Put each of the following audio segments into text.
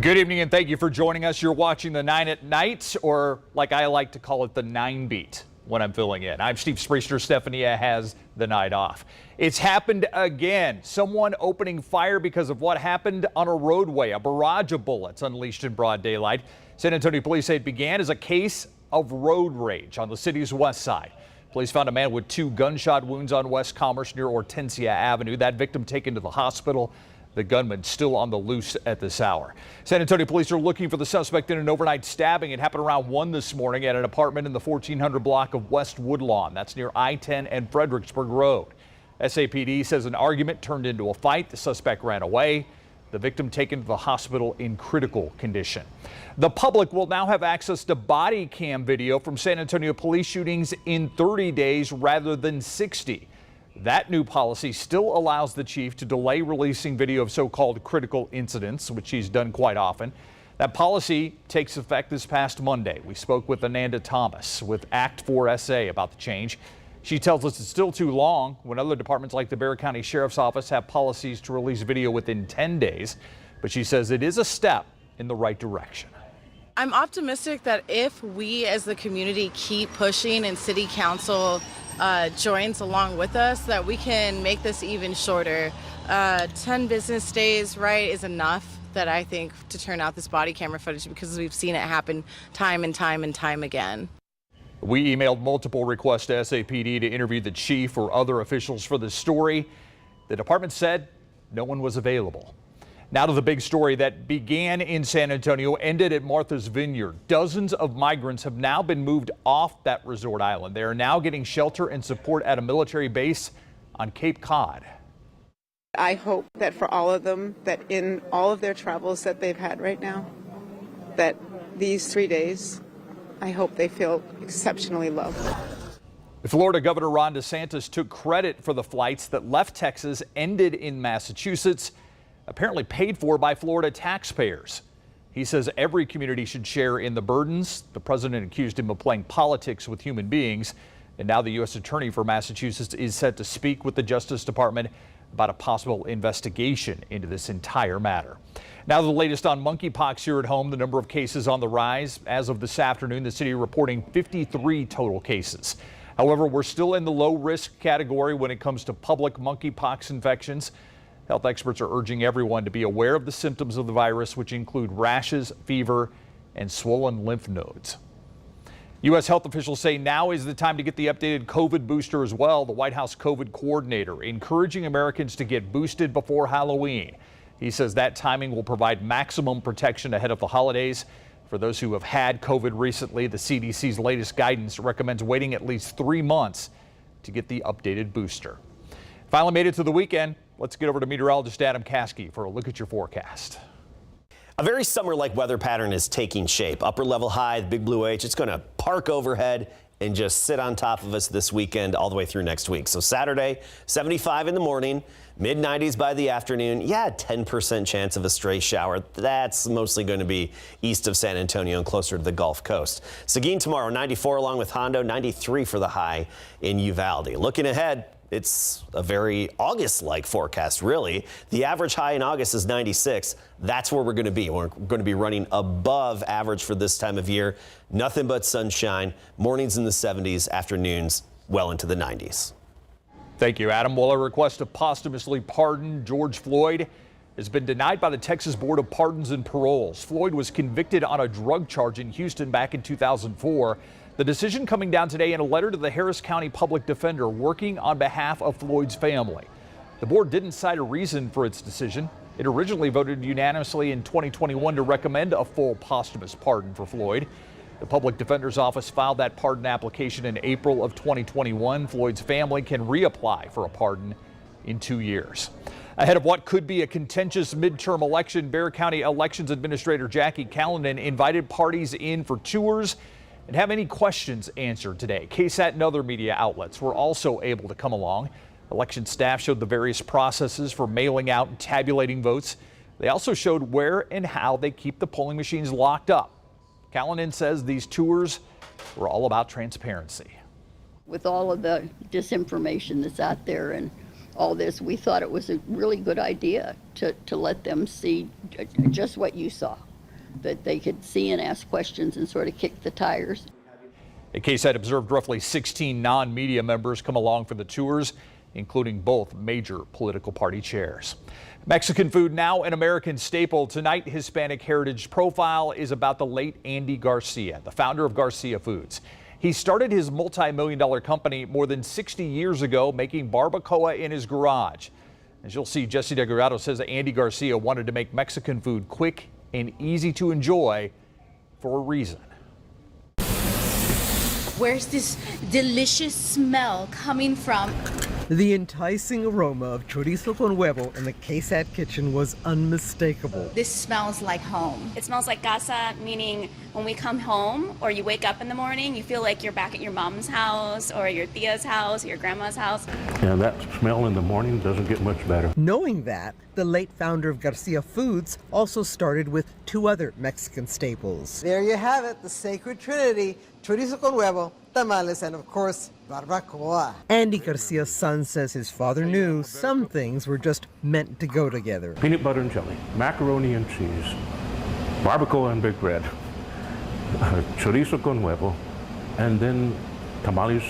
Good evening and thank you for joining us. You're watching the 9 at Night, or like I like to call it, the 9 beat when I'm filling in. I'm Steve Spriester. Stephania has the night off. It's happened again. Someone opening fire because of what happened on a roadway. A barrage of bullets unleashed in broad daylight. San Antonio police say it began as a case of road rage on the city's west side. Police found a man with 2 gunshot wounds on West Commerce near Hortensia Avenue. That victim taken to the hospital. The gunman still on the loose at this hour. San Antonio police are looking for the suspect in an overnight stabbing. It happened around 1 this morning at an apartment in the 1400 block of West Woodlawn. That's near I-10 and Fredericksburg Road. SAPD says an argument turned into a fight. The suspect ran away. The victim taken to the hospital in critical condition. The public will now have access to body cam video from San Antonio police shootings in 30 days rather than 60. That new policy still allows the chief to delay releasing video of so-called critical incidents, which he's done quite often. That policy takes effect this past Monday. We spoke with Ananda Thomas with Act 4SA about the change. She tells us it's still too long when other departments like the Bexar County Sheriff's Office have policies to release video within 10 days. But she says it is a step in the right direction. I'm optimistic that if we as the community keep pushing and City Council joins along with us, that we can make this even shorter. 10 business days, right, is enough, that I think, to turn out this body camera footage, because we've seen it happen time and time and time again. We emailed multiple requests to SAPD to interview the chief or other officials for this story. The department said no one was available. Now to the big story that began in San Antonio, ended at Martha's Vineyard. Dozens of migrants have now been moved off that resort island. They are now getting shelter and support at a military base on Cape Cod. I hope that for all of them, that in all of their travels that they've had right now, that these 3 days, I hope they feel exceptionally loved. Florida Governor Ron DeSantis took credit for the flights that left Texas, ended in Massachusetts, apparently paid for by Florida taxpayers. He says every community should share in the burdens. The president accused him of playing politics with human beings. And now the U.S. Attorney for Massachusetts is set to speak with the Justice Department about a possible investigation into this entire matter. Now the latest on monkeypox here at home. The number of cases on the rise. As of this afternoon, the city reporting 53 total cases. However, we're still in the low risk category when it comes to public monkeypox infections. Health experts are urging everyone to be aware of the symptoms of the virus, which include rashes, fever, and swollen lymph nodes. U.S. health officials say now is the time to get the updated COVID booster as well. The White House COVID coordinator encouraging Americans to get boosted before Halloween. He says that timing will provide maximum protection ahead of the holidays. For those who have had COVID recently, the CDC's latest guidance recommends waiting at least 3 months to get the updated booster. Finally made it to the weekend. Let's get over to meteorologist Adam Caskey for a look at your forecast. A very summer-like weather pattern is taking shape. Upper level high, the big blue H, it's going to park overhead and just sit on top of us this weekend all the way through next week. So Saturday, 75 in the morning, mid-90s by the afternoon. Yeah, 10% chance of a stray shower. That's mostly going to be east of San Antonio and closer to the Gulf Coast. Seguin tomorrow, 94 along with Hondo, 93 for the high in Uvalde. Looking ahead, it's a very August-like forecast, really. The average high in August is 96. That's where we're going to be. We're going to be running above average for this time of year. Nothing but sunshine. Mornings in the 70s, afternoons well into the 90s. Thank you, Adam. Well, a request to posthumously pardon George Floyd has been denied by the Texas Board of Pardons and Paroles. Floyd was convicted on a drug charge in Houston back in 2004. The decision coming down today in a letter to the Harris County Public Defender working on behalf of Floyd's family. The board didn't cite a reason for its decision. It originally voted unanimously in 2021 to recommend a full posthumous pardon for Floyd. The Public Defender's Office filed that pardon application in April of 2021. Floyd's family can reapply for a pardon in 2 years. Ahead of what could be a contentious midterm election, Bexar County Elections Administrator Jackie Callanan invited parties in for tours and have any questions answered today. KSAT and other media outlets were also able to come along. Election staff showed the various processes for mailing out and tabulating votes. They also showed where and how they keep the polling machines locked up. Callanan says these tours were all about transparency. With all of the disinformation that's out there and all this, we thought it was a really good idea to let them see just what you saw, that they could see and ask questions and sort of kick the tires. A KSAT observed roughly 16 non-media members come along for the tours, including both major political party chairs. Mexican food now an American staple. Tonight, Hispanic Heritage Profile is about the late Andy Garcia, the founder of Garcia Foods. He started his multi-million-dollar company more than 60 years ago, making barbacoa in his garage. As you'll see, Jesse DeGuerrero says that Andy Garcia wanted to make Mexican food quick and easy to enjoy for a reason. Where's this delicious smell coming from? The enticing aroma of chorizo con huevo in the KSAT kitchen was unmistakable. This smells like home. It smells like casa, meaning when we come home or you wake up in the morning, you feel like you're back at your mom's house or your tia's house or your grandma's house. And that smell in the morning doesn't get much better. Knowing that, the late founder of Garcia Foods also started with two other Mexican staples. There you have it, the sacred trinity, chorizo con huevo, tamales, and of course, barbacoa. Andy Garcia's son says his father knew some things were just meant to go together. Peanut butter and jelly, macaroni and cheese, barbacoa and big red, chorizo con huevo, and then tamales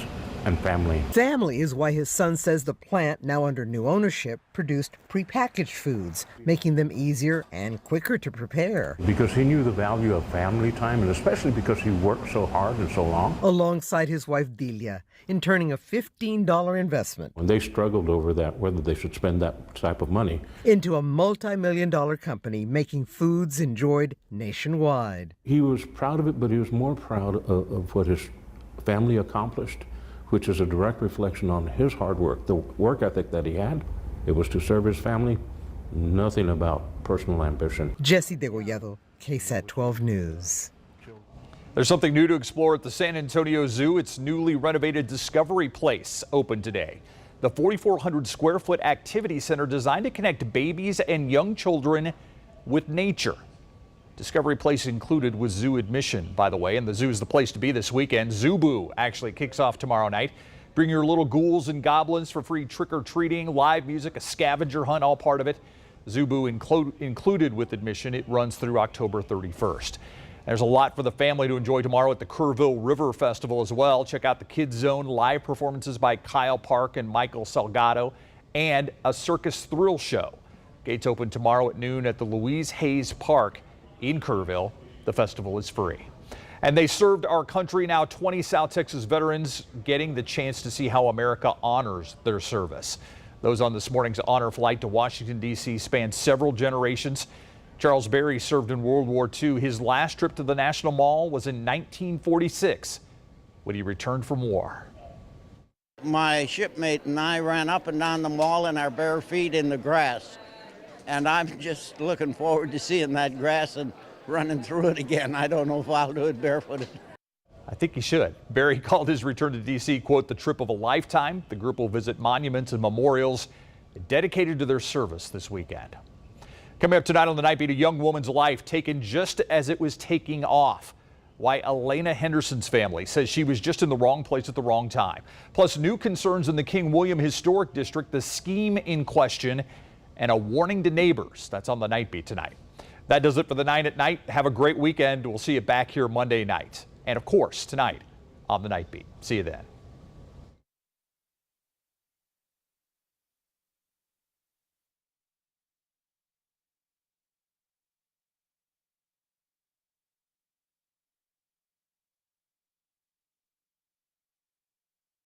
and family. Family is why his son says the plant, now under new ownership, produced prepackaged foods, making them easier and quicker to prepare. Because he knew the value of family time, and especially because he worked so hard and so long. Alongside his wife Delia, in turning a $15 investment. When they struggled over that, whether they should spend that type of money, into a multi-million-dollar company making foods enjoyed nationwide. he was proud of it, but he was more proud of what his family accomplished, which is a direct reflection on his hard work, the work ethic that he had. It was to serve his family, nothing about personal ambition. Jesse DeGuerrero, KSAT 12 News. There's something new to explore at the San Antonio Zoo. Its newly renovated Discovery Place opened today. The 4,400 square foot activity center designed to connect babies and young children with nature. Discovery Place included with zoo admission, by the way, and the zoo is the place to be this weekend. Zoo-Boo actually kicks off tomorrow night. Bring your little ghouls and goblins for free trick-or-treating, live music, a scavenger hunt, all part of it. Zoo-Boo included with admission. It runs through October 31st. There's a lot for the family to enjoy tomorrow at the Kerrville River Festival as well. Check out the Kids Zone, live performances by Kyle Park and Michael Salgado, and a circus thrill show. Gates open tomorrow at noon at the Louise Hayes Park in Kerrville. The festival is free. And they served our country. Now 20 South Texas veterans getting the chance to see how America honors their service. Those on this morning's honor flight to Washington, D.C. span several generations. Charles Berry served in World War II. His last trip to the National Mall was in 1946 when he returned from war. My shipmate and I ran up and down the mall in our bare feet in the grass. And I'm just looking forward to seeing that grass and running through it again. I don't know if I'll do it barefooted. I think he should. Barry called his return to D.C., quote, the trip of a lifetime. The group will visit monuments and memorials dedicated to their service this weekend. Coming up tonight on the Night Beat, a young woman's life taken just as it was taking off. Why Elena Henderson's family says she was just in the wrong place at the wrong time. Plus, new concerns in the King William Historic District, the scheme in question, and a warning to neighbors. That's on the Night Beat tonight. That does it for the 9 at Night. Have a great weekend. We'll see you back here Monday night. And of course, tonight on the Night Beat. See you then.